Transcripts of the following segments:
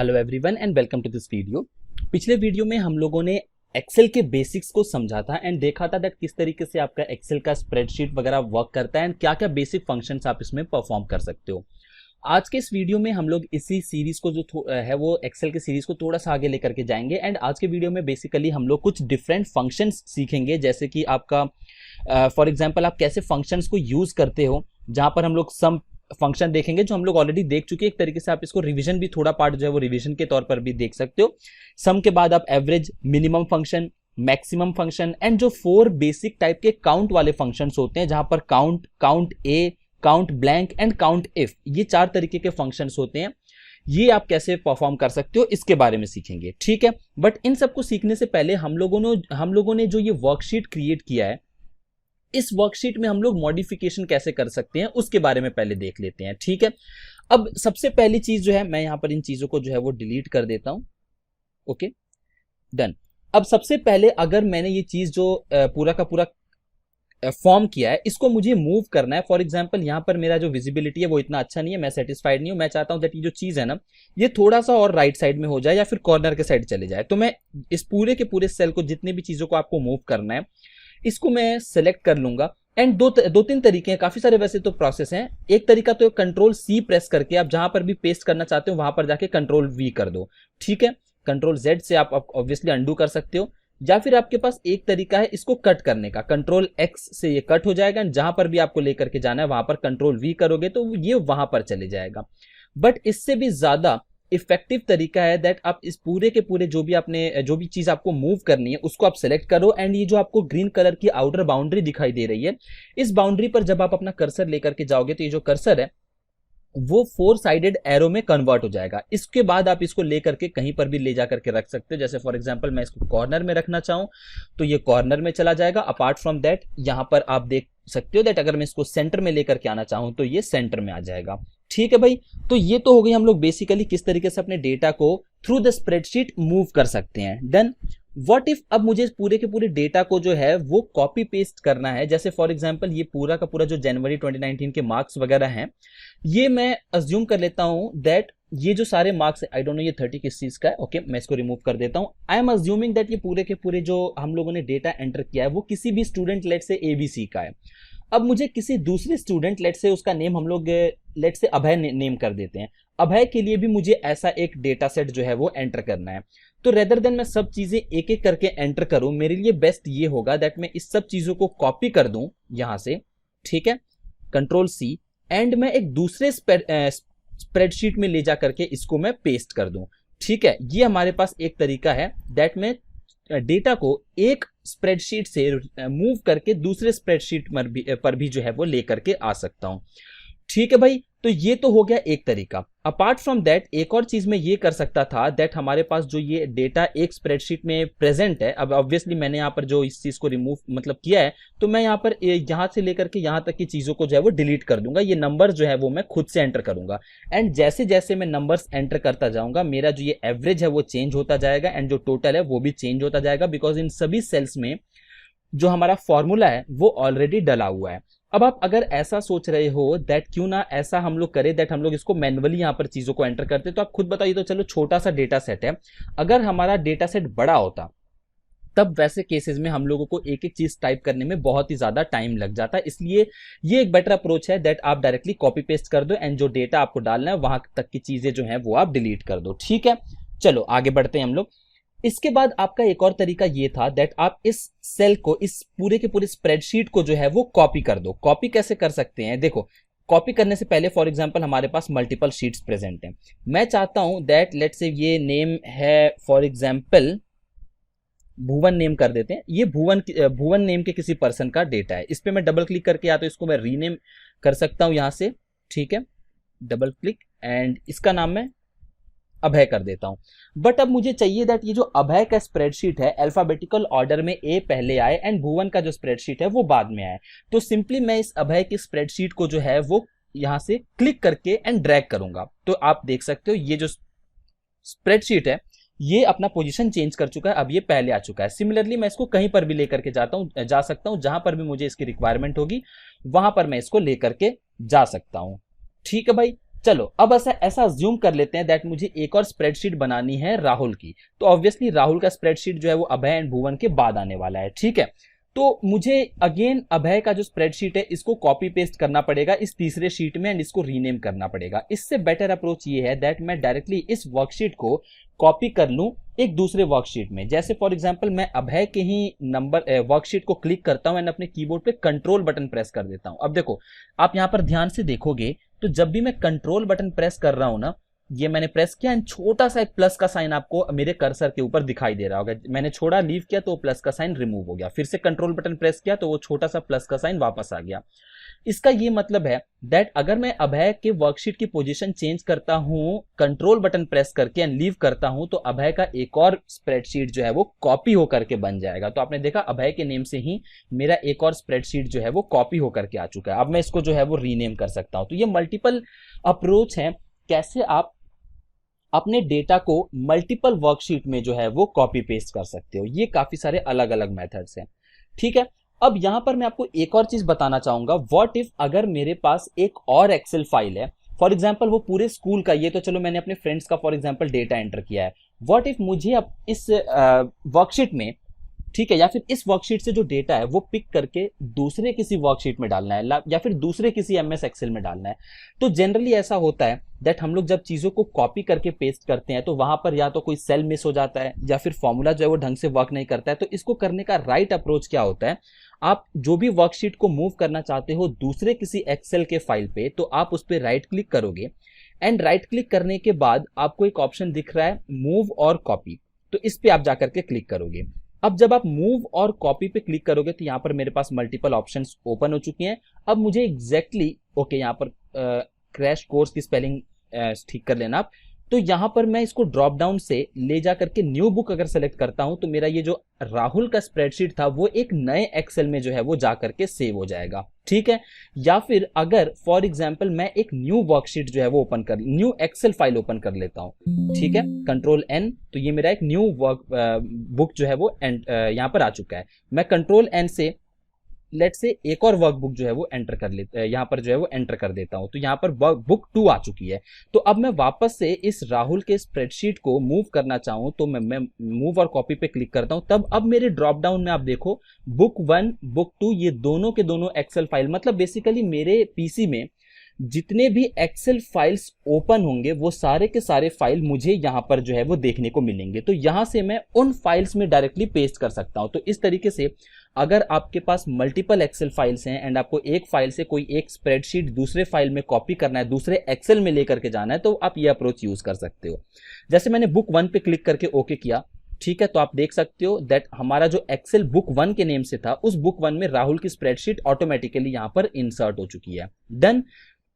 Hello everyone and welcome to this video. पिछले video में हम लोगों ने एक्सेल के बेसिक्स को समझा था एंड देखा था दैट किस तरीके से आपका एक्सेल का स्प्रेडशीट वगैरह वर्क करता है एंड क्या क्या बेसिक फंक्शंस आप इसमें परफॉर्म कर सकते हो। आज के इस वीडियो में हम लोग इसी सीरीज को जो है वो एक्सेल की सीरीज को थोड़ा सा आगे लेकर के जाएंगे एंड आज के वीडियो में बेसिकली हम लोग कुछ डिफरेंट फंक्शंस सीखेंगे, जैसे कि आपका फॉर एग्जांपल आप कैसे फंक्शंस को यूज करते हो, जहां पर हम लोग सम फंक्शन देखेंगे जो हम लोग ऑलरेडी देख चुके हैं। एक तरीके से आप इसको रिवीजन भी, थोड़ा पार्ट जो है वो रिवीजन के तौर पर भी देख सकते हो। सम के बाद आप average, minimum function, maximum function and जो 4 बेसिक टाइप के काउंट वाले फंक्शंस होते हैं, जहां पर count, count A, count blank and count if, ये 4 तरीके के फंक्शंस होते हैं। ये आप कैसे परफॉर्म कर सकते हो इसके बारे में सीखेंगे, ठीक है। बट इन सबको सीखने से पहले हम लोगों ने जो ये वर्कशीट क्रिएट किया है, इस वर्कशीट में हम लोग मॉडिफिकेशन कैसे कर सकते हैं उसके बारे में पहले देख लेते हैं, ठीक है। अब सबसे पहली चीज जो है, मैं यहां पर इन चीजों को जो है वो डिलीट कर देता हूं। Okay, done. अब सबसे पहले अगर मैंने ये चीज जो पूरा का पूरा फॉर्म किया है, इसको मुझे मूव करना है। फॉर एग्जांपल यहां पर मेरा जो विजिबिलिटी है वो इतना अच्छा नहीं है, मैं सेटिस्फाइड नहीं हूं। मैं चाहता हूं दैट ये जो चीज है ना, ये थोड़ा सा और राइट साइड में हो जाए या फिर कॉर्नर के साइड चले जाए। तो मैं इस पूरे के पूरे सेल को, जितने भी चीजों को आपको मूव करना है, इसको मैं सेलेक्ट कर लूंगा। एंड दो तीन तरीके हैं, काफी सारे वैसे तो प्रोसेस हैं। एक तरीका तो कंट्रोल सी प्रेस करके आप जहां पर भी पेस्ट करना चाहते हो वहां पर जाके कंट्रोल वी कर दो, ठीक है। कंट्रोल जेड से आप ऑब्वियसली अंडू कर सकते हो, या फिर आपके पास एक तरीका है इसको कट करने का। कंट्रोल एक्स से ये कट हो जाएगा, जहां पर भी आपको लेकर के जाना है वहां पर कंट्रोल वी करोगे तो ये वहां पर चले जाएगा। बट इससे भी ज्यादा इफेक्टिव तरीका है दैट आप इस पूरे के पूरे जो भी चीज आपको मूव करनी है उसको आप सेलेक्ट करो। एंड ये जो आपको ग्रीन कलर की आउटर बाउंड्री दिखाई दे रही है, इस बाउंड्री पर जब आप अपना कर्सर लेकर के जाओगे तो ये जो कर्सर है वो 4 साइडेड एरो में कन्वर्ट हो जाएगा। इसके बाद आप इसको लेकर के कहीं पर भी ले जाकर के रख सकते हो। जैसे फॉर एग्जांपल मैं इसको कॉर्नर में रखना चाहूं तो ये कॉर्नर में चला जाएगा। अपार्ट फ्रॉम दैट यहां पर आप देख सकते हो दैट अगर मैं इसको सेंटर में लेकर के आना चाहूं तो ये सेंटर में आ जाएगा, ठीक है भाई। तो ये तो हो गई हम लोग बेसिकली किस तरीके से अपने डेटा को थ्रू द स्प्रेडशीट मूव कर सकते हैं। डन। व्हाट इफ अब मुझे पूरे के पूरे डेटा को जो है वो कॉपी पेस्ट करना है। जैसे फॉर एग्जांपल ये पूरा का पूरा जो जनवरी 2019 के मार्क्स वगैरह हैं, ये मैं अज्यूम कर लेता हूं दैट ये जो सारे मार्क्स, आई डोंट नो ये 30 किस चीज का है। ओके, मैं इसको रिमूव कर देता हूं। आई एम अज्यूमिंग दैट ये पूरे के पूरे जो हम लोगों ने डेटा एंटर किया है वो किसी भी स्टूडेंट लेट से एबीसी का है। अब मुझे किसी दूसरे स्टूडेंट लेट से, उसका नेम हम लोग लेट से अभय नेम कर देते हैं, अभय के लिए भी मुझे ऐसा एक डेटा सेट जो है वो एंटर करना है। तो रेदर देन मैं सब चीजें एक एक करके एंटर करूं, मेरे लिए बेस्ट ये होगा दैट मैं इस सब चीजों को कॉपी कर दूं यहां से, ठीक है, कंट्रोल सी, एंड मैं एक दूसरे स्प्रेडशीट में ले जा करके इसको मैं पेस्ट कर दूं, ठीक है। ये हमारे पास एक तरीका है दैट मैं डेटा को एक स्प्रेडशीट से मूव करके दूसरे स्प्रेडशीट पर भी जो है वो लेकर के आ सकता हूं, ठीक है भाई। तो ये तो हो गया एक तरीका। अपार्ट फ्रॉम दैट एक और चीज मैं ये कर सकता था दैट हमारे पास जो ये डेटा एक स्प्रेडशीट में प्रेजेंट है, अब ऑब्वियसली मैंने यहाँ पर जो इस चीज को रिमूव मतलब किया है, तो मैं यहाँ पर यहाँ से लेकर के यहाँ तक की चीजों को जो है वो डिलीट कर दूंगा। ये नंबर जो है वो मैं खुद से एंटर करूंगा एंड जैसे जैसे मैं नंबर्स एंटर करता जाऊंगा मेरा जो ये एवरेज है वो चेंज होता जाएगा एंड जो टोटल है वो भी चेंज होता जाएगा, बिकॉज इन सभी सेल्स में जो हमारा फॉर्मूला है वो ऑलरेडी डला हुआ है। अब आप अगर ऐसा सोच रहे हो दैट क्यों ना ऐसा हम लोग करें दैट हम लोग इसको मैन्युअली यहां पर चीजों को एंटर करते, तो आप खुद बताइए। तो चलो छोटा सा डेटा सेट है, अगर हमारा डेटा सेट बड़ा होता तब वैसे केसेस में हम लोगों को एक एक चीज टाइप करने में बहुत ही ज्यादा टाइम लग जाता है। इसलिए ये एक बेटर अप्रोच है दैट आप डायरेक्टली कॉपी पेस्ट कर दो एंड जो डेटा आपको डालना है वहां तक की चीजें जो है वो आप डिलीट कर दो, ठीक है। चलो आगे बढ़ते हैं हम लोग। इसके बाद आपका एक और तरीका ये था दैट आप इस सेल को, इस पूरे के पूरे स्प्रेडशीट को जो है वो कॉपी कर दो। कॉपी कैसे कर सकते हैं, देखो कॉपी करने से पहले फॉर एग्जांपल हमारे पास मल्टीपल शीट्स प्रेजेंट हैं। मैं चाहता हूं दैट लेट्स से ये नेम है फॉर एग्जांपल भुवन नेम कर देते हैं। ये भुवन नेम के किसी पर्सन का डेटा है। इस पे मैं डबल क्लिक करके या तो इसको मैं रीनेम कर सकता हूं यहां से, ठीक है, डबल क्लिक, एंड इसका नाम मैं अभय कर देता हूं। बट अब मुझे चाहिए दैट ये जो अभय का स्प्रेडशीट है अल्फाबेटिकल ऑर्डर में ए पहले आए एंड भुवन का जो स्प्रेडशीट है वो बाद में आए। तो सिंपली मैं इस अभय की स्प्रेडशीट को जो है वो यहां से क्लिक करके एंड ड्रैग करूंगा। तो आप देख सकते हो ये जो स्प्रेडशीट है ये अपना पोजीशन चेंज कर चुका है, अब ये पहले आ चुका है। सिमिलरली मैं इसको कहीं पर भी लेकर के जा सकता हूं, जहां पर भी मुझे इसकी रिक्वायरमेंट होगी वहां पर मैं इसको लेकर के जा सकता हूं, ठीक है भाई। चलो अब ऐसा ऐसा अज्यूम कर लेते हैं दैट मुझे एक और स्प्रेडशीट बनानी है राहुल की। तो ऑब्वियसली राहुल का स्प्रेडशीट जो है वो अभय एंड भुवन के बाद आने वाला है, ठीक है। तो मुझे अगेन अभय का जो स्प्रेडशीट है इसको कॉपी पेस्ट करना पड़ेगा इस तीसरे शीट में एंड इसको रीनेम करना पड़ेगा। इससे बेटर अप्रोच ये है दैट मैं डायरेक्टली इस वर्कशीट को कॉपी कर लूं एक दूसरे वर्कशीट में। जैसे फॉर एग्जांपल मैं अभय के ही नंबर वर्कशीट को क्लिक करता हूं एंड अपने कीबोर्ड पे कंट्रोल बटन प्रेस कर देता हूं। अब देखो आप यहां पर ध्यान से देखोगे तो जब भी मैं कंट्रोल बटन प्रेस कर रहा हूं ना, ये मैंने प्रेस किया एंड छोटा सा एक प्लस का साइन आपको मेरे कर्सर के ऊपर दिखाई दे रहा होगा। मैंने छोड़ा लीव किया तो प्लस का साइन रिमूव हो गया, फिर से कंट्रोल बटन प्रेस किया तो वो छोटा सा प्लस का साइन वापस आ गया। इसका ये मतलब है दैट अगर मैं अभय के वर्कशीट की पोजीशन चेंज करता हूं कंट्रोल बटन प्रेस करके एंड लीव करता हूं तो अभय का एक और स्प्रेडशीट जो है वो कॉपी होकर के बन जाएगा। तो आपने देखा अभय के नेम से ही मेरा एक और स्प्रेडशीट जो है वो कॉपी होकर के आ चुका है। अब मैं इसको जो है वो रीनेम कर सकता हूं। तो ये मल्टीपल अप्रोच है कैसे आप अपने डेटा को मल्टीपल वर्कशीट में जो है वो कॉपी पेस्ट कर सकते हो। ये काफी सारे अलग अलग मेथड्स हैं, ठीक है। अब यहां पर मैं आपको एक और चीज बताना चाहूंगा। व्हाट इफ अगर मेरे पास एक और एक्सेल फाइल है, फॉर एग्जांपल वो पूरे स्कूल का, ये तो चलो मैंने अपने फ्रेंड्स का फॉर एग्जांपल डेटा एंटर किया है। व्हाट इफ मुझे अब इस वर्कशीट में, ठीक है, या फिर इस वर्कशीट से जो डेटा है वो पिक करके दूसरे किसी वर्कशीट में डालना है या फिर दूसरे किसी एमएस एक्सेल में डालना है। तो जनरली ऐसा होता है दैट हम लोग जब चीजों को कॉपी करके पेस्ट करते हैं तो वहां पर या तो कोई सेल मिस हो जाता है या फिर फॉर्मूला जो है वो ढंग से वर्क नहीं करता है। तो इसको करने का राइट अप्रोच क्या होता है, आप जो भी वर्कशीट को मूव करना चाहते हो दूसरे किसी एक्सेल के फाइल पे, तो आप उस पर राइट क्लिक करोगे एंड राइट क्लिक करने के बाद आपको एक ऑप्शन दिख रहा है मूव और कॉपी। तो इस पे आप जाकर के क्लिक करोगे। अब जब आप मूव और कॉपी पे क्लिक करोगे तो यहां पर मेरे पास मल्टीपल ऑप्शंस ओपन हो चुकी हैं। अब मुझे एग्जैक्टली ओके यहां पर क्रैश कोर्स की स्पेलिंग ठीक कर लेना आप। तो यहां पर मैं इसको ड्रॉप डाउन से ले जा करके न्यू बुक अगर सेलेक्ट करता हूं तो मेरा ये जो राहुल का स्प्रेडशीट था वो एक नए एक्सेल में जो है वो जा करके सेव हो जाएगा, ठीक है। या फिर अगर फॉर एग्जांपल मैं एक न्यू वर्कशीट जो है वो ओपन कर न्यू एक्सेल फाइल ओपन कर लेता हूं, ठीक है, कंट्रोल एन, तो ये मेरा एक न्यू वर्क बुक जो है वो यहां पर आ चुका है। मैं कंट्रोल एन से लेट से एक और वर्कबुक जो है वो एंटर कर लेता है, यहां पर जो है वो एंटर कर देता हूं। तो यहां पर बुक 2 आ चुकी है। तो अब मैं वापस से इस राहुल के स्प्रेडशीट को मूव करना चाहूं तो मैं मूव और कॉपी पे क्लिक करता हूं। तब अब मेरे ड्रॉप डाउन में आप देखो बुक 1 बुक 2 ये दोनों के दोनों एक्सेल फाइल, मतलब बेसिकली मेरे पीसी में जितने भी एक्सेल फाइल्स ओपन होंगे वो सारे के सारे फाइल मुझे यहां पर जो है वो देखने को मिलेंगे। तो यहां से मैं उन फाइल्स में डायरेक्टली पेस्ट कर सकता हूं। तो इस तरीके से अगर आपके पास मल्टीपल एक्सेल फाइल्स हैं एंड आपको एक फाइल से कोई एक स्प्रेडशीट दूसरे फाइल में कॉपी करना है, दूसरे एक्सेल में लेकर के जाना है, तो आप ये अप्रोच यूज कर सकते हो। जैसे मैंने बुक 1 पे क्लिक करके ओके किया, ठीक है, तो आप देख सकते हो दैट हमारा जो एक्सेल बुक 1 के नेम से था उस बुक 1 में राहुल की स्प्रेडशीट ऑटोमेटिकली यहां पर इंसर्ट हो चुकी है। डन।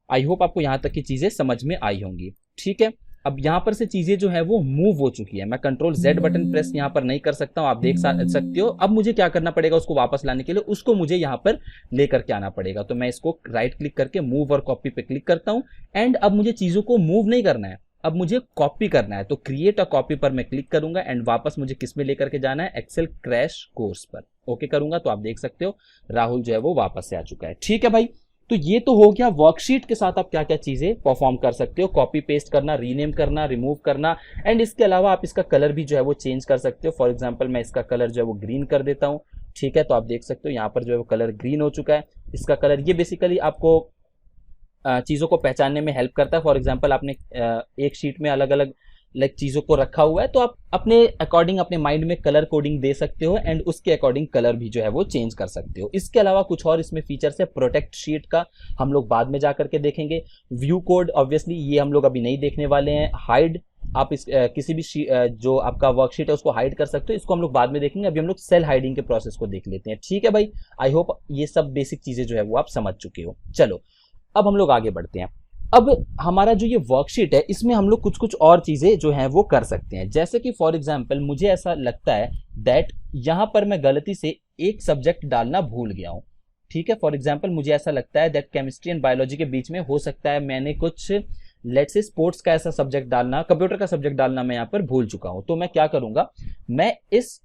आई होप आपको यहां तक की चीजें समझ में आई होंगी, ठीक है। अब यहां पर से चीजें जो है वो मूव हो चुकी है। मैं कंट्रोल Z बटन प्रेस यहां पर नहीं कर सकता हूं, आप देख सकते हो। अब मुझे क्या करना पड़ेगा, उसको वापस लाने के लिए उसको मुझे यहां पर लेकर के आना पड़ेगा। तो मैं इसको राइट क्लिक करके मूव और कॉपी पे क्लिक करता हूं एंड अब मुझे चीजों को मूव नहीं करना है, अब मुझे कॉपी करना है। तो क्रिएट अ कॉपी पर मैं क्लिक करूंगा एंड वापस मुझे किस में लेकर के जाना है, एक्सेल क्रैश कोर्स पर ओके करूंगा। तो आप देख सकते हो राहुल जो है वो वापस से आ चुका है, ठीक है भाई। तो ये तो हो गया वर्कशीट के साथ आप क्या क्या चीजें परफॉर्म कर सकते हो, कॉपी पेस्ट करना, रीनेम करना, रिमूव करना एंड इसके अलावा आप इसका कलर भी जो है वो चेंज कर सकते हो। फॉर एग्जांपल मैं इसका कलर जो है वो ग्रीन कर देता हूं, ठीक है। तो आप देख सकते हो यहाँ पर जो है वो कलर ग्रीन हो चुका है। इसका कलर ये बेसिकली आपको चीजों को पहचानने में हेल्प करता है। फॉर एग्जांपल आपने एक शीट में अलग अलग चीजों को रखा हुआ है तो आप अपने अकॉर्डिंग अपने माइंड में कलर कोडिंग दे सकते हो एंड उसके अकॉर्डिंग कलर भी जो है वो चेंज कर सकते हो। इसके अलावा कुछ और इसमें फीचर्स है, प्रोटेक्ट शीट का हम लोग बाद में जाकर के देखेंगे। व्यू कोड ऑब्वियसली ये हम लोग अभी नहीं देखने वाले हैं। हाइड, आप इस किसी भी जो आपका वर्कशीट है उसको हाइड कर सकते हो, इसको हम लोग बाद में देखेंगे। अभी हम लोग सेल हाइडिंग के प्रोसेस को देख लेते हैं, ठीक है भाई। आई होप ये सब बेसिक चीजें जो है वो आप समझ चुके हो। चलो अब हम लोग आगे बढ़ते हैं। अब हमारा जो ये वर्कशीट है इसमें हम लोग कुछ कुछ और चीजें जो हैं वो कर सकते हैं। जैसे कि फॉर एग्जांपल मुझे ऐसा लगता है दैट यहां पर मैं गलती से एक सब्जेक्ट डालना भूल गया हूं, ठीक है। फॉर एग्जांपल मुझे ऐसा लगता है दैट केमिस्ट्री एंड बायोलॉजी के बीच में हो सकता है मैंने कुछ लेट्स से स्पोर्ट्स का ऐसा सब्जेक्ट डालना, कंप्यूटर का सब्जेक्ट डालना मैं यहाँ पर भूल चुका हूं। तो मैं क्या करूंगा, मैं इस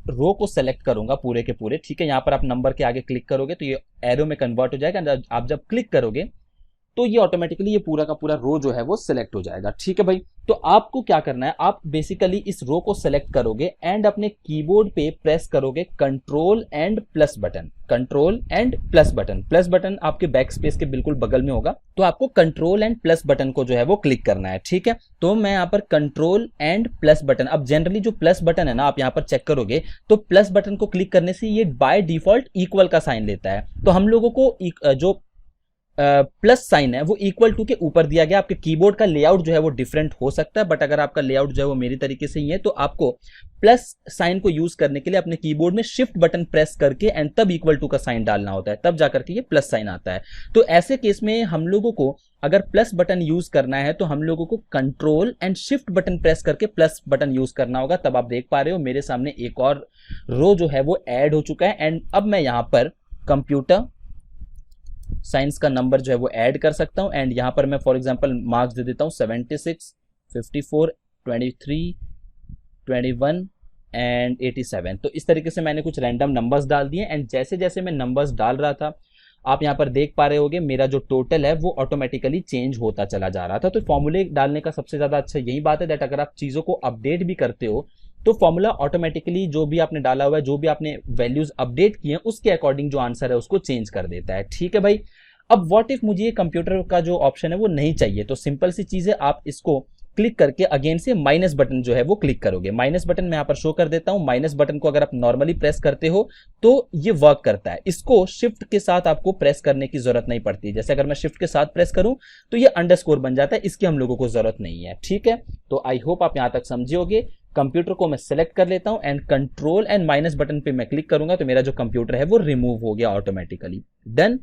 रो को सेलेक्ट करूंगा पूरे के पूरे, ठीक है। यहां पर आप नंबर के आगे क्लिक करोगे तो ये एरो में कन्वर्ट हो जाएगा। आप जब क्लिक करोगे तो ये ऑटोमेटिकली ये पूरा का पूरा रो जो है वो सिलेक्ट हो जाएगा। ठीक है भाई, तो आपको क्या करना है, आप बेसिकली इस रो को सिलेक्ट करोगे एंड अपने कीबोर्ड पे प्रेस करोगे control and plus button, control and plus button. Plus button आपके बैक स्पेस के बिल्कुल बगल में होगा, तो आपको कंट्रोल एंड प्लस बटन को जो है वो क्लिक करना है। ठीक है, तो मैं यहाँ पर कंट्रोल एंड प्लस बटन, अब जनरली जो प्लस बटन है ना, आप यहाँ पर चेक करोगे तो प्लस बटन को क्लिक करने से ये बाय डिफॉल्ट इक्वल का साइन लेता है। तो हम लोगों को जो प्लस साइन है वो इक्वल टू के ऊपर दिया गया। आपके कीबोर्ड का लेआउट जो है वो डिफरेंट हो सकता है, बट अगर आपका लेआउट जो है वो मेरी तरीके से ही है, तो आपको प्लस साइन को यूज करने के लिए अपने कीबोर्ड में शिफ्ट बटन प्रेस करके एंड तब इक्वल टू का साइन डालना होता है, तब जाकर के ये प्लस साइन आता है। तो ऐसे केस में हम लोगों को अगर प्लस बटन यूज करना है तो हम लोगों को control and shift button press करके प्लस बटन यूज करना होगा। तब आप देख पा रहे हो मेरे सामने एक और रो जो है वो ऐड हो चुका है एंड अब मैं यहाँ पर कंप्यूटर साइंस का नंबर जो है वो ऐड कर सकता हूं एंड यहां पर मैं फॉर एग्जांपल मार्क्स दे देता हूं 76, 54, 23, 21 एंड 87। तो इस तरीके से मैंने कुछ रैंडम नंबर्स डाल दिए एंड जैसे जैसे मैं नंबर्स डाल रहा था आप यहां पर देख पा रहे होगे मेरा जो टोटल है वो ऑटोमेटिकली चेंज होता चला जा रहा था। तो फॉर्मूले डालने का सबसे ज्यादा अच्छा यही बात है दैट अगर आप चीजों को अपडेट भी करते हो तो फॉर्मूला ऑटोमेटिकली जो भी आपने डाला हुआ है, जो भी आपने वैल्यूज अपडेट किए हैं उसके अकॉर्डिंग जो आंसर है उसको चेंज कर देता है। ठीक है भाई, अब व्हाट इफ मुझे ये कंप्यूटर का जो ऑप्शन है वो नहीं चाहिए, तो सिंपल सी चीज है, आप इसको क्लिक करके अगेन से माइनस बटन जो है वो क्लिक करोगे। माइनस बटन मैं यहाँ पर शो कर देता हूं। माइनस बटन को अगर आप नॉर्मली प्रेस करते हो तो ये वर्क करता है, इसको शिफ्ट के साथ आपको प्रेस करने की जरूरत नहीं पड़ती। जैसे अगर मैं शिफ्ट के साथ प्रेस करूं तो ये अंडरस्कोर बन जाता है, इसकी हम लोगों को जरूरत नहीं है। ठीक है, तो आई होप आप यहां तक समझे होगे। कंप्यूटर को मैं सिलेक्ट कर लेता हूं and control and minus button पे मैं क्लिक करूंगा तो मेरा जो कंप्यूटर है वो रिमूव हो गया ऑटोमेटिकली। डन।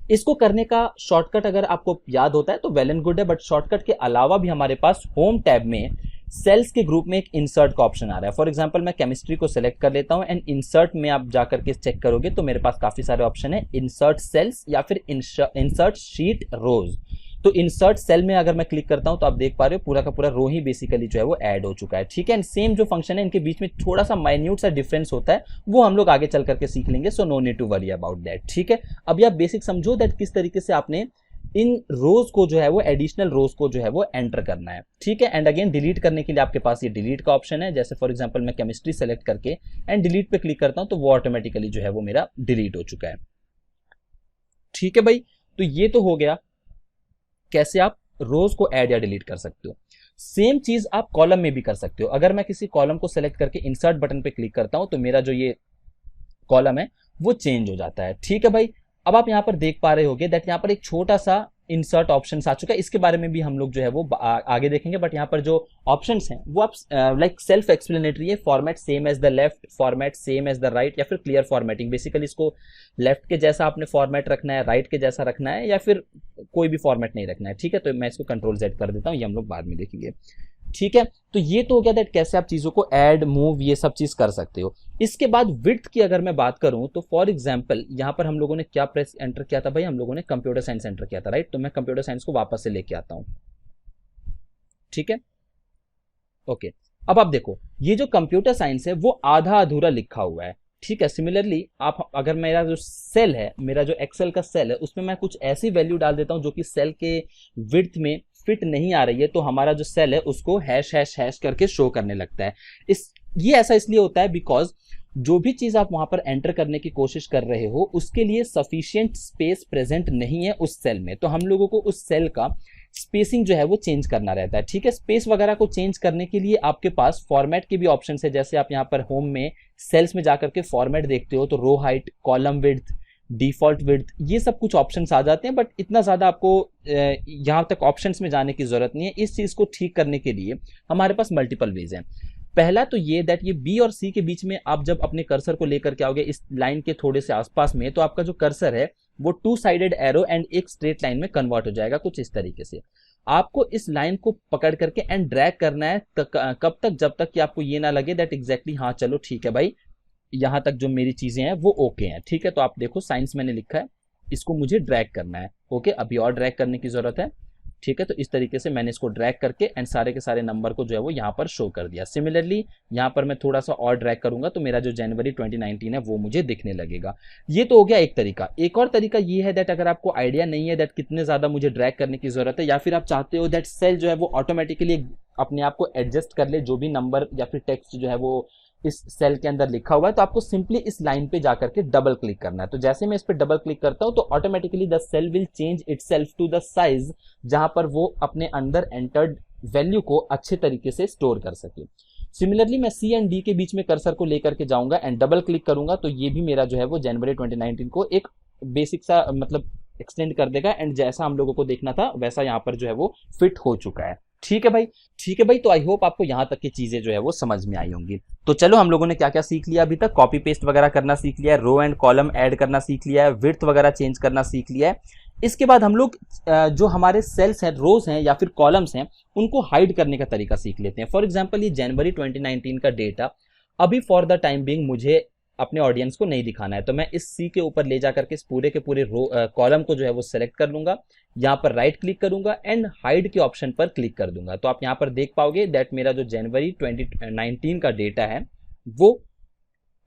इसको करने का शॉर्टकट अगर आपको याद होता है तो वेल एंड गुड है, बट शॉर्टकट के अलावा भी हमारे पास होम टैब में सेल्स के ग्रुप में एक इंसर्ट का ऑप्शन आ रहा है। फॉर एग्जांपल मैं केमिस्ट्री को सिलेक्ट कर लेता हूं एंड इंसर्ट में आप जाकर के चेक करोगे तो मेरे पास काफी सारे ऑप्शन है, इंसर्ट सेल्स या फिर इंसर्ट शीट रोज। तो इंसर्ट सेल में अगर मैं क्लिक करता हूं तो आप देख पा रहे हो पूरा का पूरा रो ही बेसिकली जो है वो ऐड हो चुका है। ठीक है, एंड सेम जो फंक्शन है इनके बीच में थोड़ा सा माइन्यूट सा डिफरेंस होता है, वो हम लोग आगे चल करके सीख लेंगे, so no need to worry about that. ठीक है, अभी आप बेसिक समझो दैट किस तरीके से आपने इन रोज को जो है वो एडिशनल रोज को जो है वो एंटर करना है। ठीक है, एंड अगेन डिलीट करने के लिए आपके पास ये डिलीट का ऑप्शन है। जैसे फॉर एग्जांपल मैं केमिस्ट्री सेलेक्ट करके एंड डिलीट पे क्लिक करता हूं तो वो ऑटोमेटिकली जो है वो मेरा डिलीट हो चुका है। ठीक है भाई, तो ये तो हो गया कैसे आप रोज को ऐड या डिलीट कर सकते हो। सेम चीज आप कॉलम में भी कर सकते हो। अगर मैं किसी कॉलम को सेलेक्ट करके इंसर्ट बटन पे क्लिक करता हूं तो मेरा जो ये कॉलम है वो चेंज हो जाता है। ठीक है भाई, अब आप यहां पर देख पा रहे होगे दैट यहां पर एक छोटा सा इंसर्ट ऑप्शन आ चुका है, इसके बारे में भी हम लोग जो है वो आगे देखेंगे, बट यहाँ पर जो ऑप्शंस हैं वो आप लाइक सेल्फ एक्सप्लेनेटरी है। Format same as the left, format same as the right या फिर क्लियर फॉर्मेटिंग। बेसिकली इसको लेफ्ट के जैसा आपने फॉर्मेट रखना है, राइट के जैसा रखना है या फिर कोई भी फॉर्मेट नहीं रखना है। ठीक है, तो मैं इसको कंट्रोल जेड कर देता हूँ, ये हम लोग बाद में देखेंगे। ठीक है, तो ये तो हो गया दैट कैसे आप चीजों को ऐड मूव ये सब चीज कर सकते हो। इसके बाद विड्थ की अगर मैं बात करूं तो फॉर एग्जांपल यहां पर हम लोगों ने क्या प्रेस एंटर किया था भाई, हम लोगों ने कंप्यूटर साइंस एंटर किया था, राइट। तो मैं कंप्यूटर साइंस को वापस से लेके आता हूं। ठीक है, ओके, अब आप देखो ये जो कंप्यूटर साइंस है वो आधा अधूरा लिखा हुआ है। ठीक है, सिमिलरली आप अगर मेरा जो सेल है, मेरा जो एक्सेल का सेल है उसमें मैं कुछ ऐसी वैल्यू डाल देता हूं जो कि सेल के विड्थ में फिट नहीं आ रही है, तो हमारा जो सेल है उसको हैश हैश हैश करके शो करने लगता है। ये ऐसा इसलिए होता है बिकॉज जो भी चीज आप वहां पर एंटर करने की कोशिश कर रहे हो उसके लिए सफिशिएंट स्पेस प्रेजेंट नहीं है उस सेल में, तो हम लोगों को उस सेल का स्पेसिंग जो है वो चेंज करना रहता है। ठीक है, स्पेस वगैरह को चेंज करने के लिए आपके पास फॉर्मेट के भी ऑप्शन है। जैसे आप यहाँ पर होम में सेल्स में जाकर के फॉर्मेट देखते हो तो row height, column width, default width, ये सब कुछ ऑप्शंस आ जाते हैं, बट इतना ज़्यादा आपको यहाँ तक ऑप्शंस में जाने की ज़रूरत नहीं है। इस चीज़ को ठीक करने के लिए हमारे पास मल्टीपल वेज हैं। पहला तो ये दैट ये बी और सी के बीच में आप जब अपने कर्सर को लेकर के आओगे इस लाइन के थोड़े से आसपास में, तो आपका जो कर्सर है वो टू साइडेड एरो एंड एक स्ट्रेट लाइन में कन्वर्ट हो जाएगा कुछ इस तरीके से। आपको इस लाइन को पकड़ करके एंड ड्रैग करना है कब तक, जब तक कि आपको ये ना लगे दैट एग्जैक्टली हाँ चलो ठीक है भाई यहां तक जो मेरी चीजें हैं वो ओके हैं। ठीक है, तो आप देखो साइंस मैंने लिखा है, इसको मुझे ड्रैग करना है। ओके, अभी और ड्रैग करने की जरूरत है। ठीक है, तो इस तरीके से मैंने इसको ड्रैग करके एंड सारे के सारे नंबर को जो है वो यहाँ पर शो कर दिया। सिमिलरली यहाँ पर मैं थोड़ा सा और ड्रैग करूंगा तो मेरा जो जनवरी 2019 है वो मुझे दिखने लगेगा। ये तो हो गया एक तरीका। एक और तरीका ये है दैट अगर आपको आइडिया नहीं है दैट कितने ज़्यादा मुझे ड्रैग करने की ज़रूरत है, या फिर आप चाहते हो दैट सेल जो है वो ऑटोमेटिकली अपने आप को एडजस्ट कर ले जो भी नंबर या फिर टेक्स्ट जो है वो इस सेल के अंदर लिखा हुआ है, तो आपको सिंपली इस लाइन पे जाकर के डबल क्लिक करना है। तो जैसे मैं इस पे डबल क्लिक करता हूं तो automatically the cell will change itself to the size, जहां पर वो अपने अंदर एंटर्ड वैल्यू को अच्छे तरीके से स्टोर कर सके। सिमिलरली मैं सी एंड डी के बीच में कर्सर को लेकर के जाऊंगा एंड डबल क्लिक करूंगा तो ये भी मेरा जो है वो जनवरी 2019 को एक बेसिक सा मतलब एक्सटेंड कर देगा एंड जैसा हम लोगों को देखना था वैसा यहाँ पर जो है वो फिट हो चुका है। ठीक है भाई, ठीक है भाई। तो आई होप आपको यहाँ तक की चीजें जो है वो समझ में आई होंगी। तो चलो हम लोगों ने क्या क्या सीख लिया अभी तक। कॉपी पेस्ट वगैरह करना सीख लिया है, रो एंड कॉलम ऐड करना सीख लिया है, विड्थ वगैरह चेंज करना सीख लिया है। इसके बाद हम लोग जो हमारे सेल्स हैं, रोज हैं या फिर कॉलम्स हैं, उनको हाइड करने का तरीका सीख लेते हैं। फॉर एग्जाम्पल ये जनवरी 2019 का डेटा अभी फॉर द टाइम बिंग मुझे अपने ऑडियंस को नहीं दिखाना है, तो मैं इस सी के ऊपर ले जाकर के इस पूरे के पूरे कॉलम को जो है वो सेलेक्ट कर लूंगा, यहाँ पर राइट क्लिक करूंगा एंड हाइड के ऑप्शन पर क्लिक कर दूंगा। तो आप यहाँ पर देख पाओगे दैट मेरा जो जनवरी 2019 का डेटा है वो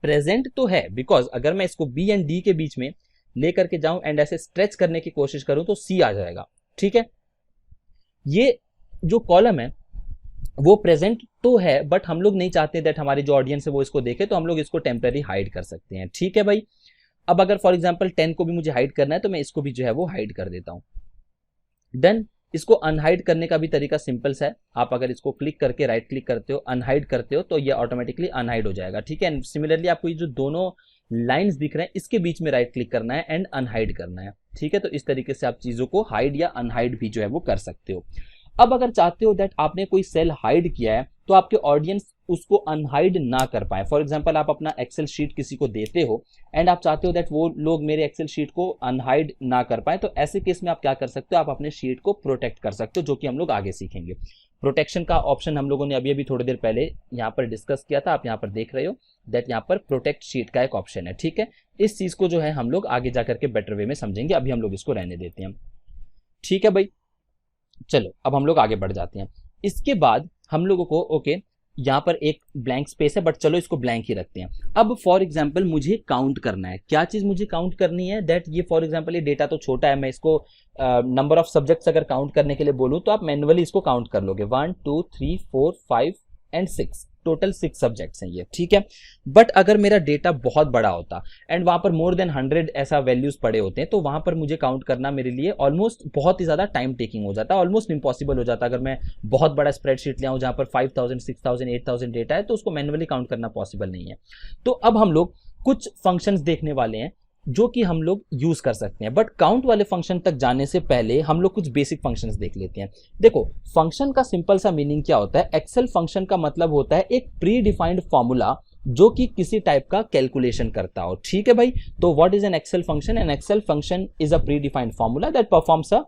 प्रेजेंट तो है, बिकॉज अगर मैं इसको बी एंड डी के बीच में लेकर के जाऊं एंड ऐसे स्ट्रेच करने की कोशिश करूं तो सी आ जाएगा। ठीक है, ये जो कॉलम है वो प्रेजेंट तो है बट हम लोग नहीं चाहते दैट हमारी जो ऑडियंस है वो इसको देखे, तो हम लोग इसको टेम्पररी हाइड कर सकते हैं। ठीक है भाई, अब अगर फॉर एग्जांपल 10 को भी मुझे हाइड करना है तो मैं इसको भी जो है वो हाइड कर देता हूं। देन इसको अनहाइड करने का भी तरीका सिंपल सा है। आप अगर इसको क्लिक करके राइट क्लिक करते हो, अनहाइड करते हो तो ये ऑटोमेटिकली अनहाइड हो जाएगा। ठीक है, सिमिलरली आपको ये जो दोनों लाइंस दिख रहे हैं इसके बीच में राइट क्लिक करना है एंड अनहाइड करना है। ठीक है, तो इस तरीके से आप चीजों को हाइड या अनहाइड भी जो है वो कर सकते हो। अब अगर चाहते हो दैट आपने कोई सेल हाइड किया है तो आपके ऑडियंस उसको अनहाइड ना कर पाए, फॉर एग्जांपल आप अपना एक्सेल शीट किसी को देते हो एंड आप चाहते हो दैट वो लोग मेरे एक्सेल शीट को अनहाइड ना कर पाए, तो ऐसे केस में आप क्या कर सकते हो, आप अपने शीट को प्रोटेक्ट कर सकते हो, जो कि हम लोग आगे सीखेंगे। प्रोटेक्शन का ऑप्शन हम लोगों ने अभी अभी थोड़ी देर पहले यहाँ पर डिस्कस किया था, आप यहाँ पर देख रहे हो दैट यहाँ पर प्रोटेक्ट शीट का एक ऑप्शन है। ठीक है, इस चीज को जो है हम लोग आगे जाकर के बेटर वे में समझेंगे, अभी हम लोग इसको रहने देते हैं। ठीक है भाई, चलो अब हम लोग आगे बढ़ जाते हैं। इसके बाद हम लोगों को ओके यहाँ पर एक ब्लैंक स्पेस है बट चलो इसको ब्लैंक ही रखते हैं। अब फॉर एग्जांपल मुझे काउंट करना है, क्या चीज मुझे काउंट करनी है दैट ये फॉर एग्जांपल ये डेटा तो छोटा है, मैं इसको नंबर ऑफ सब्जेक्ट्स अगर काउंट करने के लिए बोलूं तो आप मैन्युअली इसको काउंट कर लोगे, 1 2 3 4 5 एंड 6, टोटल 6 सब्जेक्ट्स हैं ये। ठीक है, बट अगर मेरा डेटा बहुत बड़ा होता एंड वहां पर मोर देन 100 ऐसा वैल्यूज पड़े होते हैं तो वहां पर मुझे काउंट करना मेरे लिए ऑलमोस्ट बहुत ही ज्यादा टाइम टेकिंग हो जाता है, ऑलमोस्ट इम्पॉसिबल हो जाता है। अगर मैं बहुत बड़ा स्प्रेडशीट ले आऊं जहां पर 5000 6000 8000 डेटा है तो उसको मैन्युअली काउंट करना पॉसिबल नहीं है। तो अब हम लोग कुछ फंक्शंस देखने वाले हैं जो कि हम लोग यूज कर सकते हैं, बट काउंट वाले फंक्शन तक जाने से पहले हम लोग कुछ बेसिक फंक्शंस देख लेते हैं। देखो फंक्शन का सिंपल सा मीनिंग क्या होता है, एक्सेल फंक्शन का मतलब होता है एक प्री डिफाइंड फॉर्मूला जो कि किसी टाइप का कैलकुलेशन करता हो। ठीक है भाई, तो what is an Excel function? An Excel function is a predefined formula that performs a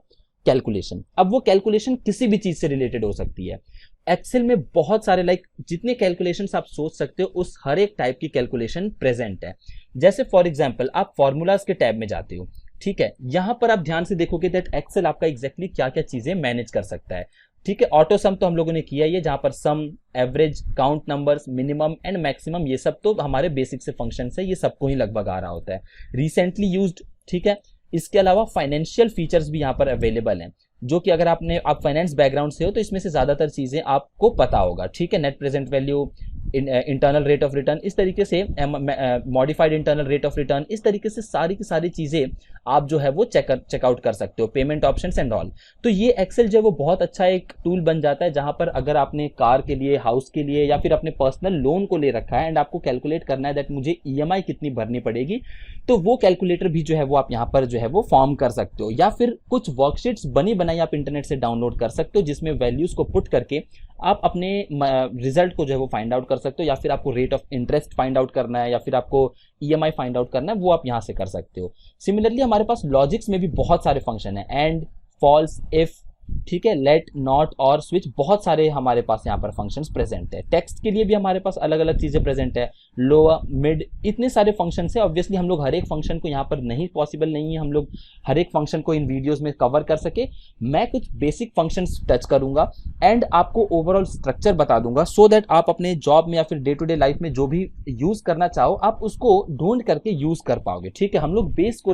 calculation. अब वो कैलकुलेशन किसी भी चीज से रिलेटेड हो सकती है। एक्सेल में बहुत सारे जितने कैलकुलेशंस आप सोच सकते हो उस हर एक टाइप की कैलकुलेशन प्रेजेंट है। जैसे फॉर एग्जांपल आप फॉर्मूलाज के टैब में जाते हो, ठीक है, यहां पर आप ध्यान से देखोगे दैट एक्सेल आपका एग्जैक्टली क्या क्या चीजें मैनेज कर सकता है। ठीक है, ऑटो सम तो हम लोगों ने किया ये, जहां पर sum, average, count numbers, minimum and maximum, ये सब तो हमारे बेसिक से फंक्शन है, ये सबको ही लगभग आ रहा होता है, रिसेंटली यूज्ड। ठीक है, इसके अलावा फाइनेंशियल फीचर्स भी यहाँ पर अवेलेबल हैं, जो कि अगर आप फाइनेंस बैकग्राउंड से हो तो इसमें से ज्यादातर चीजें आपको पता होगा। ठीक है, net present value, internal rate of return, इस तरीके से modified internal rate of return, इस तरीके से सारी की सारी चीजें आप जो है वो चेकआउट कर सकते हो, पेमेंट ऑप्शंस एंड ऑल। तो ये एक्सेल जो है वो बहुत अच्छा एक टूल बन जाता है, जहां पर अगर आपने कार के लिए, हाउस के लिए या फिर अपने पर्सनल लोन को ले रखा है एंड आपको कैलकुलेट करना है दैट मुझे ईएमआई कितनी भरनी पड़ेगी, तो वो कैलकुलेटर भी जो है वो आप यहाँ पर जो है वो फॉर्म कर सकते हो, या फिर कुछ वर्कशीट्स बनी बनाई आप इंटरनेट से डाउनलोड कर सकते हो, जिसमें वैल्यूज को पुट करके आप अपने रिजल्ट को जो है वो फाइंड आउट कर सकते हो, या फिर आपको rate of interest find out करना है या फिर आपको ईएमआई फाइंड आउट करना है, वो आप यहां से कर सकते हो। सिमिलरली हमारे पास लॉजिक्स में भी बहुत सारे फंक्शन है, एंड, फॉल्स, इफ, ठीक है, लेट, नॉट, और स्विच, बहुत सारे हमारे पास यहाँ पर फंक्शंस प्रेजेंट है। टेक्स्ट के लिए भी हमारे पास अलग अलग चीजें प्रेजेंट है, लोअर, मिड, इतने सारे फंक्शंस है। ऑब्वियसली हम लोग हर एक फंक्शन को यहाँ पर नहीं, पॉसिबल नहीं है हम लोग हर एक फंक्शन को इन वीडियोस में कवर कर सके। मैं कुछ बेसिक फंक्शंस टच करूंगा एंड आपको ओवरऑल स्ट्रक्चर बता दूंगा, सो दैट आप अपने जॉब में या फिर डे टू डे लाइफ में जो भी यूज करना चाहो आप उसको ढूंढ करके यूज कर पाओगे। ठीक है, हम लोग बेस को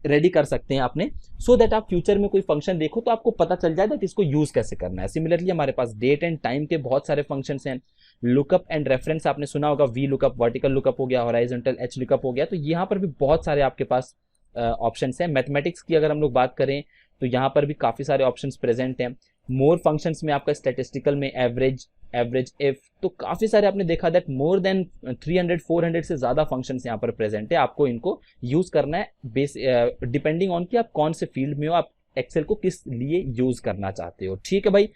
रेडी कर सकते हैं अपने, सो दैट आप फ्यूचर में कोई फंक्शन देखो तो आपको पता चल जाए दैट इसको यूज कैसे करना है। सिमिलरली हमारे पास डेट एंड टाइम के बहुत सारे फंक्शंस हैं। लुकअप एंड रेफरेंस आपने सुना होगा, वी लुकअप, वर्टिकल लुकअप हो गया, हॉराइजॉन्टल एच लुकअप हो गया, तो यहाँ पर भी बहुत सारे आपके पास ऑप्शंस हैं। मैथमेटिक्स की अगर हम लोग बात करें तो यहाँ पर भी काफी सारे ऑप्शंस प्रेजेंट हैं। मोर फंक्शंस में आपका स्टैटिस्टिकल में एवरेज, एवरेज इफ, तो काफी सारे आपने देखा दैट मोर देन 300-400 से ज्यादा फंक्शंस यहाँ पर प्रेजेंट है। आपको इनको यूज करना है बेस डिपेंडिंग ऑन कि आप कौन से फील्ड में हो, आप एक्सेल को किस लिए यूज करना चाहते हो। ठीक है भाई,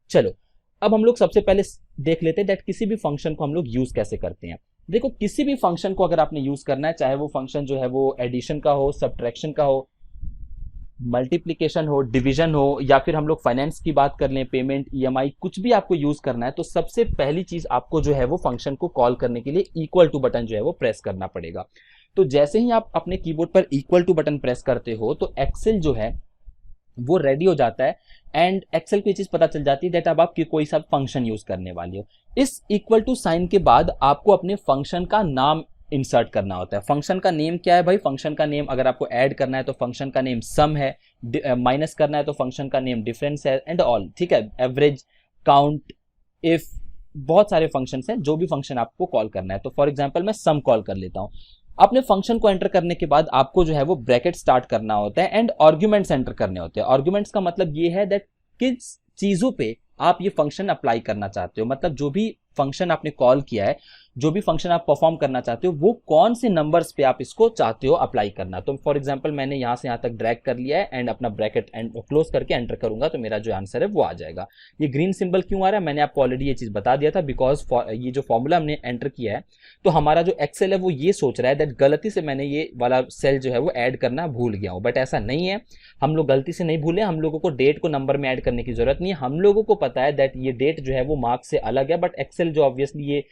चलो अब हम लोग सबसे पहले देख लेते हैं दैट किसी भी फंक्शन को हम लोग यूज कैसे करते हैं। देखो, किसी भी फंक्शन को अगर आपने यूज करना है, चाहे वो फंक्शन जो है वो एडिशन का हो, सब्ट्रैक्शन का हो, मल्टीप्लिकेशन हो, डिवीजन हो, या फिर हम लोग फाइनेंस की बात कर लें, पेमेंट, ईएमआई, कुछ भी आपको यूज करना है, तो सबसे पहली चीज आपको जो है वो फंक्शन को कॉल करने के लिए इक्वल टू बटन जो है वो प्रेस करना पड़ेगा। तो जैसे ही आप अपने कीबोर्ड पर इक्वल टू बटन प्रेस करते हो तो एक्सेल जो है वो रेडी हो जाता है एंड एक्सेल को ये चीज पता चल जाती है दैट अब आप कोई सा फंक्शन यूज करने वाले हो। इस इक्वल टू साइन के बाद आपको अपने फंक्शन का नाम इंसर्ट करना होता है। फंक्शन का नेम क्या है भाई? फंक्शन का नेम अगर आपको ऐड करना है तो फंक्शन का नेम सम है, माइनस करना है तो फंक्शन का नेम डिफरेंस है, एंड ऑल। ठीक है, एवरेज, काउंट, इफ, बहुत सारे फंक्शंस हैं जो भी फंक्शन आपको कॉल करना है। तो फॉर एग्जांपल मैं सम कॉल कर लेता हूं। अपने फंक्शन को एंटर करने के बाद आपको जो है वो ब्रैकेट स्टार्ट करना होता है एंड आर्ग्यूमेंट्स एंटर करने होते हैं। आर्ग्यूमेंट्स का मतलब ये है दैट किस चीजों पे आप ये फंक्शन अप्लाई करना चाहते हो, मतलब जो भी फंक्शन आपने कॉल किया है, जो भी फंक्शन आप परफॉर्म करना चाहते हो, वो कौन से नंबर्स पे आप इसको चाहते हो अप्लाई करना। तो फॉर एग्जांपल मैंने यहां से यहां तक ड्रैग कर लिया है एंड अपना ब्रैकेट क्लोज करके एंटर करूंगा तो मेरा जो आंसर है वो आ जाएगा। ये ग्रीन सिंबल क्यों आ रहा है मैंने आपको ऑलरेडी ये चीज बता दिया था, बिकॉज ये जो फॉर्मूला हमने एंटर किया है तो हमारा जो एक्सेल है वो ये सोच रहा है दैट गलती से मैंने ये वाला सेल जो है वो ऐड करना भूल गया हूं, बट ऐसा नहीं है। हम लोग गलती से नहीं भूले, हम लोगों को डेट को नंबर में ऐड करने की जरूरत नहीं है। हम लोगों को पता है दैट ये डेट जो है वो मार्क्स से अलग है, बट एक्सेल जो ऑब्वियसली ये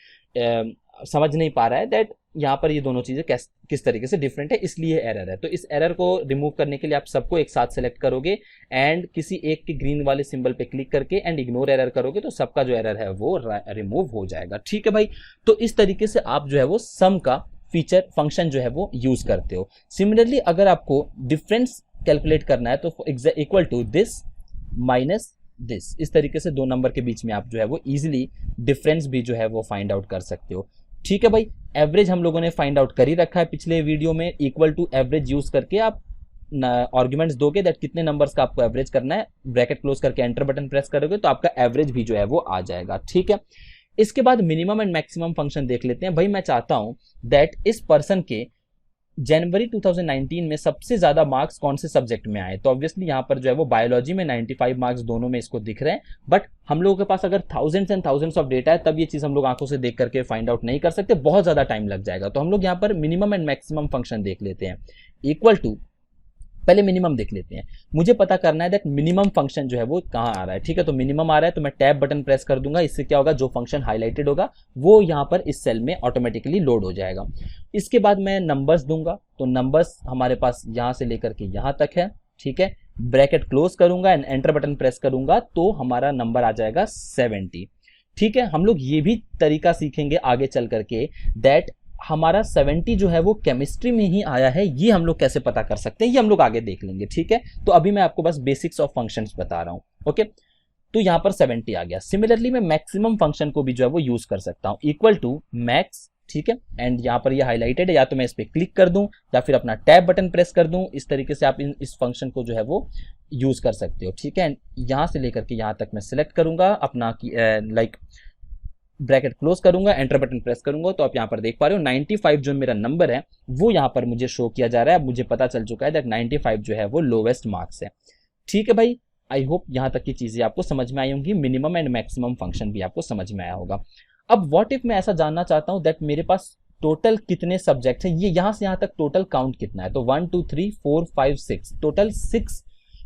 समझ नहीं पा रहा है दैट यहाँ पर ये दोनों चीजें किस तरीके से डिफरेंट है, इसलिए एरर है। तो इस एरर को रिमूव करने के लिए आप सबको एक साथ सेलेक्ट करोगे एंड किसी एक के ग्रीन वाले सिंबल पे क्लिक करके एंड इग्नोर एरर करोगे तो सबका जो एरर है वो रिमूव हो जाएगा। ठीक है भाई, तो इस तरीके से आप जो है वो सम का फीचर फंक्शन जो है वो यूज करते हो। सिमिलरली अगर आपको डिफरेंस कैलकुलेट करना है तो equal to this minus this, इस तरीके से दो नंबर के बीच में आप जो है वो इजिली डिफरेंस भी जो है वो फाइंड आउट कर सकते हो। ठीक है भाई, एवरेज हम लोगों ने फाइंड आउट कर ही रखा है पिछले वीडियो में। इक्वल टू एवरेज यूज करके आप आर्गुमेंट्स दोगे दैट कितने नंबर्स का आपको एवरेज करना है, ब्रैकेट क्लोज करके एंटर बटन प्रेस करोगे तो आपका एवरेज भी जो है वो आ जाएगा। ठीक है, इसके बाद मिनिमम एंड मैक्सिमम फंक्शन देख लेते हैं। भाई मैं चाहता हूं दैट इस पर्सन के जनवरी 2019 में सबसे ज्यादा मार्क्स कौन से सब्जेक्ट में आए, तो ऑब्वियसली यहाँ पर जो है वो बायोलॉजी में 95 मार्क्स दोनों में इसको दिख रहे हैं, बट हम लोगों के पास अगर thousands and thousands of data है तब ये चीज हम लोग आंखों से देख करके फाइंड आउट नहीं कर सकते, बहुत ज्यादा टाइम लग जाएगा। तो हम लोग यहाँ पर मिनिमम एंड मैक्सिमम फंक्शन देख लेते हैं। इक्वल टू, पहले मिनिमम देख लेते हैं। मुझे पता करना है दैट मिनिमम फंक्शन जो है वो कहाँ आ रहा है। ठीक है, तो मिनिमम आ रहा है तो मैं टैब बटन प्रेस कर दूंगा। इससे क्या होगा, जो फंक्शन हाईलाइटेड होगा वो यहाँ पर इस सेल में ऑटोमेटिकली लोड हो जाएगा। इसके बाद मैं नंबर्स दूंगा, तो नंबर्स हमारे पास यहाँ से लेकर के यहाँ तक है। ठीक है, ब्रैकेट क्लोज करूंगा एंड एंटर बटन प्रेस करूंगा तो हमारा नंबर आ जाएगा 70। ठीक है, हम लोग ये भी तरीका सीखेंगे आगे चल करके दैट हमारा 70 जो है वो केमिस्ट्री में ही आया है, ये हम लोग कैसे पता कर सकते हैं ये हम लोग आगे देख लेंगे। ठीक है, तो अभी मैं आपको बस बेसिक्स ऑफ फंक्शंस बता रहा हूं। ओके, तो यहां पर 70 आ गया। सिमिलरली मैं मैक्सिमम फंक्शन को भी जो है वो यूज कर सकता हूं, इक्वल टू मैक्स। ठीक है, एंड यहाँ पर ये हाईलाइटेड है, या तो मैं इस पर क्लिक कर दूं या फिर अपना टैब बटन प्रेस कर दूं। इस तरीके से आप इस फंक्शन को जो है वो यूज कर सकते हो। ठीक है, यहां से लेकर के यहां तक मैं सिलेक्ट करूंगा अपना लाइक ब्रैकेट क्लोज करूंगा, एंटर बटन प्रेस करूंगा तो आप यहां पर देख पा रहे हो 95 जो मेरा नंबर है वो यहां पर मुझे शो किया जा रहा है। मुझे पता चल चुका है दैट 95 जो है वो लोवेस्ट मार्क्स है। ठीक है भाई, आई होप यहां तक की चीजें आपको समझ में आई होंगी। मिनिमम एंड मैक्सिमम फंक्शन भी आपको समझ में आया होगा। अब व्हाट इफ मैं ऐसा जानना चाहता हूं दैट मेरे पास टोटल कितने सब्जेक्ट हैं, ये यहां से यहां तक टोटल काउंट कितना है, तो 1 2 3 4 5 6 टोटल 6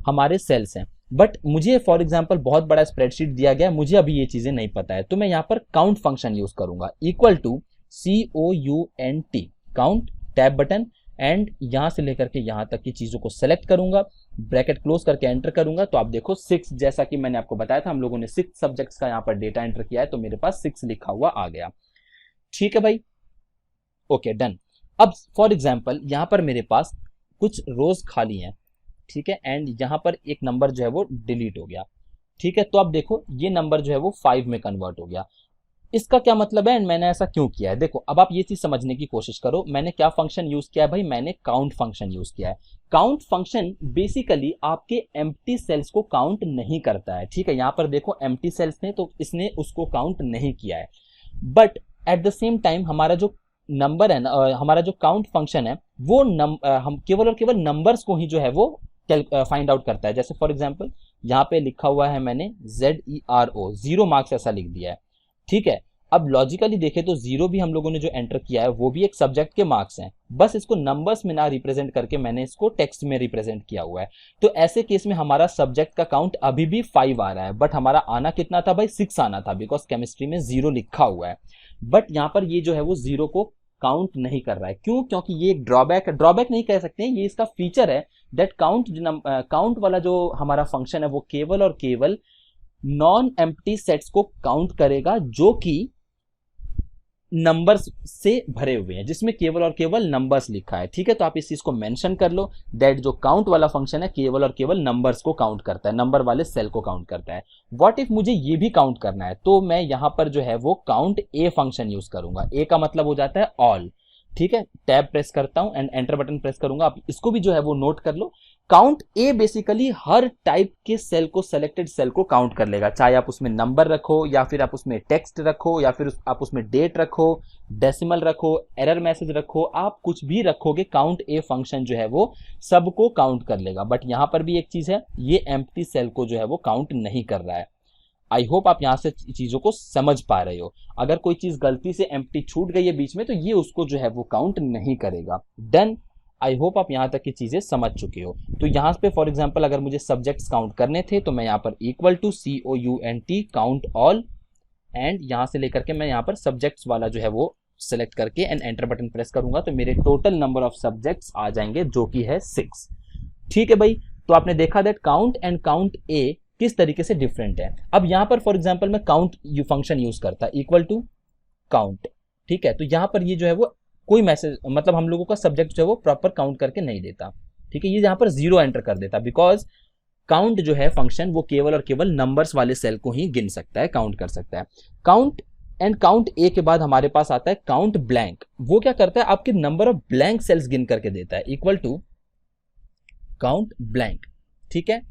हमारे सेल्स हैं। बट मुझे फॉर एग्जांपल बहुत बड़ा स्प्रेडशीट दिया गया है, मुझे अभी ये चीजें नहीं पता है, तो मैं यहाँ पर काउंट फंक्शन यूज करूंगा, equal to COUNT, count, tab button, and यहां से लेकर के यहां तक की चीजों को सेलेक्ट करूंगा, ब्रैकेट क्लोज करके एंटर करूंगा, तो आप देखो 6, जैसा कि मैंने आपको बताया था हम लोगों ने 6 सब्जेक्ट्स का यहाँ पर डेटा एंटर किया है, तो मेरे पास 6 लिखा हुआ आ गया। ठीक है भाई, ओके डन। अब फॉर एग्जाम्पल यहाँ पर मेरे पास कुछ रोज खाली हैं, ठीक है, एंड यहाँ पर एक नंबर जो है वो डिलीट हो गया। ठीक है, तो अब देखो ये नंबर जो है वो 5 में कन्वर्ट हो गया। इसका क्या मतलब है एंड मैंने ऐसा क्यों किया है? देखो अब आप ये चीज समझने की कोशिश करो, मैंने क्या फंक्शन यूज किया है भाई, मैंने काउंट फंक्शन यूज किया है। काउंट फंक्शन बेसिकली आपके एम्प्टी सेल्स को काउंट नहीं करता है। ठीक है, यहां पर देखो एम्प्टी सेल्स ने, तो इसने उसको काउंट नहीं किया है, but at the same time हमारा जो नंबर है ना, हमारा जो काउंट फंक्शन है वो हम केवल और केवल नंबर्स को ही जो है वो फाइंड आउट करता है। जैसे फॉर एग्जांपल यहाँ पे लिखा हुआ है मैंने ZERO, 0 मार्क्स ऐसा लिख दिया है। ठीक है, अब लॉजिकली देखें तो 0 भी हम लोगों ने जो एंटर किया है वो भी एक सब्जेक्ट के मार्क्स हैं, बस इसको नंबर्स में ना रिप्रेजेंट करके मैंने इसको टेक्स्ट में रिप्रेजेंट किया हुआ है। तो ऐसे केस में हमारा सब्जेक्ट का काउंट अभी भी 5 आ रहा है, बट हमारा आना कितना था भाई, 6 आना था, बिकॉज केमिस्ट्री में 0 लिखा हुआ है। बट यहाँ पर ये जो है वो 0 को काउंट नहीं कर रहा है। क्यों? क्योंकि ये एक ड्रॉबैक नहीं कह सकते हैं, ये इसका फीचर है दैट काउंट वाला जो हमारा फंक्शन है वो केवल और केवल नॉन एम्प्टी सेट्स को काउंट करेगा जो कि नंबर्स से भरे हुए हैं, जिसमें केवल और केवल नंबर्स लिखा है। ठीक है, तो आप इस चीज को मेंशन कर लो दैट जो काउंट वाला फंक्शन है केवल और केवल नंबर्स को काउंट करता है, नंबर वाले सेल को काउंट करता है। व्हाट इफ मुझे ये भी काउंट करना है, तो मैं यहां पर जो है वो काउंट ए फंक्शन यूज करूंगा। ए का मतलब हो जाता है ऑल। ठीक है, टैब प्रेस करता हूं एंड एंटर बटन प्रेस करूंगा, आप इसको भी जो है वो नोट कर लो। काउंट ए बेसिकली हर टाइप के सेल को, सेलेक्टेड सेल को काउंट कर लेगा, चाहे आप उसमें नंबर रखो या फिर आप उसमें टेक्स्ट रखो या फिर आप उसमें डेट रखो, डेसिमल रखो, एरर मैसेज रखो, आप कुछ भी रखोगे, काउंट ए फंक्शन जो है वो सबको काउंट कर लेगा। बट यहां पर भी एक चीज है, ये एम्प्टी सेल को जो है वो काउंट नहीं कर रहा है। आई होप आप यहां से चीजों को समझ पा रहे हो। अगर कोई चीज गलती से एम्प्टी छूट गई है बीच में, तो ये उसको जो है वो काउंट नहीं करेगा। डन, आई होप आप यहां तक की चीजें समझ चुके हो। तो यहां पे फॉर एग्जांपल अगर मुझे सब्जेक्ट्स काउंट करने थे, तो मैं यहां पर equal to COUNT count all, and यहां से लेकर के मैं यहां पर सब्जेक्ट्स वाला जो है वो सेलेक्ट करके एंड एंटर बटन प्रेस करूंगा, तो मेरे टोटल नंबर ऑफ सब्जेक्ट्स आ जाएंगे जो कि है 6। ठीक है भाई, तो आपने देखा दैट काउंट एंड काउंट ए किस तरीके से डिफरेंट है। अब यहां पर फॉर एग्जांपल मैं काउंट फंक्शन यूज करता इक्वल टू काउंट। ठीक है, तो यहां पर ये जो है वो कोई मैसेज, मतलब हम लोगों का सब्जेक्ट जो है वो प्रॉपर काउंट करके नहीं देता। ठीक है, ये यहां पर 0 एंटर कर देता, बिकॉज काउंट जो है फंक्शन वो केवल और केवल नंबर्स वाले सेल को ही गिन सकता है, काउंट कर सकता है। काउंट एंड काउंट ए के बाद हमारे पास आता है काउंट ब्लैंक। वो क्या करता है, आपके नंबर ऑफ ब्लैंक सेल्स गिन करके देता है, इक्वल टू काउंट ब्लैंक। ठीक है,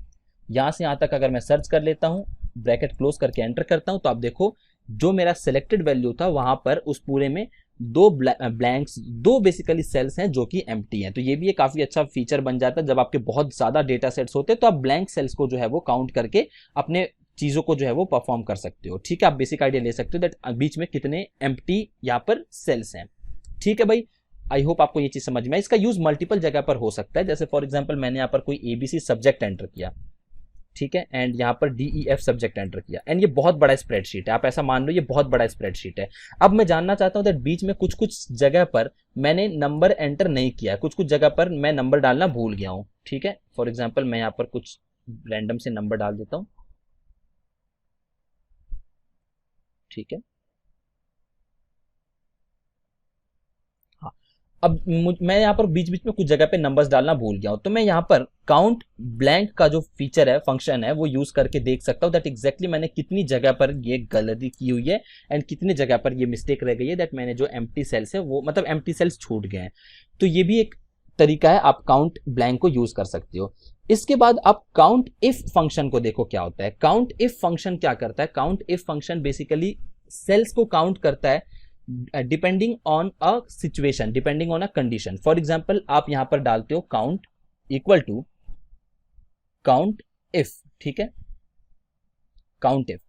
यहां से यहां तक अगर मैं सर्च कर लेता हूं, ब्रैकेट क्लोज करके एंटर करता हूं, तो आप देखो जो मेरा सिलेक्टेड वैल्यू था वहां पर उस पूरे में 2 ब्लैंक्स, 2 बेसिकली सेल्स हैं जो कि एम्प्टी हैं। तो ये भी एक काफी अच्छा फीचर बन जाता है जब आपके बहुत ज्यादा डेटा सेट्स होते हैं, तो आप ब्लैंक सेल्स को जो है वो काउंट करके अपने चीजों को जो है वो परफॉर्म कर सकते हो। ठीक है, आप बेसिक आइडिया ले सकते हो दैट बीच में कितने एम्प्टी यहाँ पर सेल्स हैं। ठीक है भाई, आई होप आपको ये चीज समझ में। इसका यूज मल्टीपल जगह पर हो सकता है, जैसे फॉर एग्जाम्पल मैंने यहाँ पर कोई ABC सब्जेक्ट एंटर किया, ठीक है, एंड यहाँ पर DEF सब्जेक्ट एंटर किया, एंड ये बहुत बड़ा स्प्रेडशीट है, आप ऐसा मान लो ये बहुत बड़ा स्प्रेडशीट है। अब मैं जानना चाहता हूँ दैट बीच में कुछ कुछ जगह पर मैंने नंबर एंटर नहीं किया, कुछ कुछ जगह पर मैं नंबर डालना भूल गया हूँ। ठीक है, फॉर एग्जाम्पल मैं यहाँ पर कुछ रैंडम से नंबर डाल देता हूँ। ठीक है, हाँ, अब मैं यहाँ पर बीच बीच में कुछ जगह पे नंबर्स डालना भूल गया हूं, तो मैं यहाँ पर काउंट ब्लैंक का जो फीचर है, फंक्शन है, वो यूज करके देख सकता हूँ दैट एग्जैक्टली मैंने कितनी जगह पर ये गलती की हुई है एंड कितनी जगह पर ये मिस्टेक रह गई है, दैट मैंने जो एम्प्टी सेल्स है वो, मतलब एम्प्टी सेल्स छूट गए हैं। तो ये भी एक तरीका है, आप काउंट ब्लैंक को यूज कर सकते हो। इसके बाद आप काउंट इफ फंक्शन को देखो क्या होता है। काउंट इफ फंक्शन क्या करता है, count if function basically cells को काउंट करता है depending on a situation, depending on a condition. For example आप यहां पर डालते हो count equal to count if, ठीक है, काउंट इफ।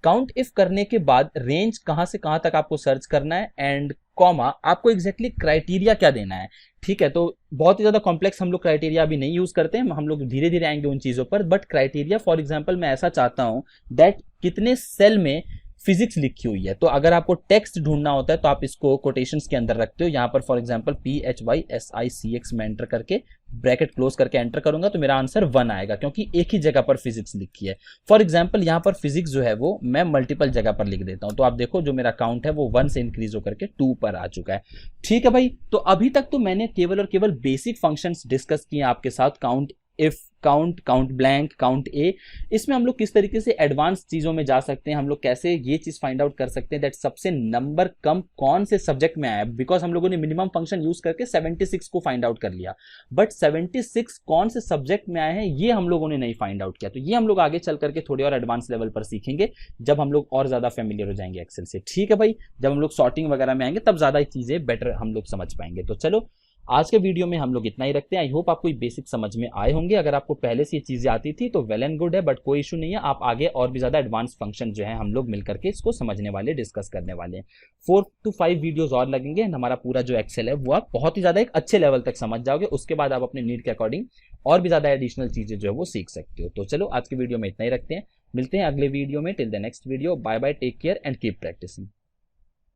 काउंट इफ करने के बाद रेंज कहां से कहां तक आपको सर्च करना है एंड कॉमा आपको एग्जैक्टली क्राइटेरिया क्या देना है। ठीक है, तो बहुत ही ज्यादा कॉम्प्लेक्स हम लोग क्राइटेरिया अभी नहीं यूज करते हैं, हम लोग धीरे धीरे आएंगे उन चीजों पर। बट क्राइटेरिया फॉर एग्जांपल मैं ऐसा चाहता हूं दैट कितने सेल में फिजिक्स लिखी हुई है। तो अगर आपको टेक्स्ट ढूंढना होता है तो आप इसको कोटेशंस के अंदर रखते हो। यहां पर फॉर एग्जांपल PHYSICX में एंटर करके ब्रैकेट क्लोज करके एंटर करूंगा तो मेरा आंसर 1 आएगा, क्योंकि एक ही जगह पर फिजिक्स लिखी है। फॉर एग्जांपल यहां पर फिजिक्स जो है वो मैं मल्टीपल जगह पर लिख देता हूं, तो आप देखो जो मेरा काउंट है वो 1 से इंक्रीज होकर के 2 पर आ चुका है। ठीक है भाई, तो अभी तक तो मैंने केवल और केवल बेसिक फंक्शंस डिस्कस किए आपके साथ, count if, count blank, count A. इसमें हम लोग किस तरीके से एडवांस चीजों में जा सकते हैं, हम लोग कैसे ये चीज फाइंड आउट कर सकते हैं दैट सबसे नंबर कम कौन से सब्जेक्ट में आया। बिकॉज हम लोगों ने मिनिमम फंक्शन यूज करके 76 को फाइंड आउट कर लिया, बट 76 कौन से सब्जेक्ट में आए हैं ये हम लोगों ने नहीं फाइंड आउट किया। तो ये हम लोग आगे चल करके थोड़े और एडवांस लेवल पर सीखेंगे जब हम लोग और ज्यादा फेमिलियर हो जाएंगे एक्सेल से। ठीक है भाई, जब हम लोग सॉर्टिंग वगैरह में आएंगे तब ज्यादा चीजें बेटर हम लोग समझ पाएंगे। तो चलो आज के वीडियो में हम लोग इतना ही रखते हैं। आई होप आपको बेसिक समझ में आए होंगे। अगर आपको पहले से ये चीजें आती थी तो वेल एंड गुड है, बट कोई इशू नहीं है। आप आगे और भी ज्यादा एडवांस फंक्शन जो है हम लोग मिलकर के इसको समझने वाले, डिस्कस करने वाले हैं। 4 to 5 वीडियोस और लगेंगे, हमारा पूरा जो एक्सेल है वो आप बहुत ही ज्यादा एक अच्छे लेवल तक समझ जाओगे। उसके बाद आप अपने नीड के अकॉर्डिंग और भी ज्यादा एडिशनल चीजें जो है वो सीख सकते हो। तो चलो आज की वीडियो में इतना ही रखते हैं, मिलते हैं अगले वीडियो में। Till the next video, bye bye, take care and keep practising.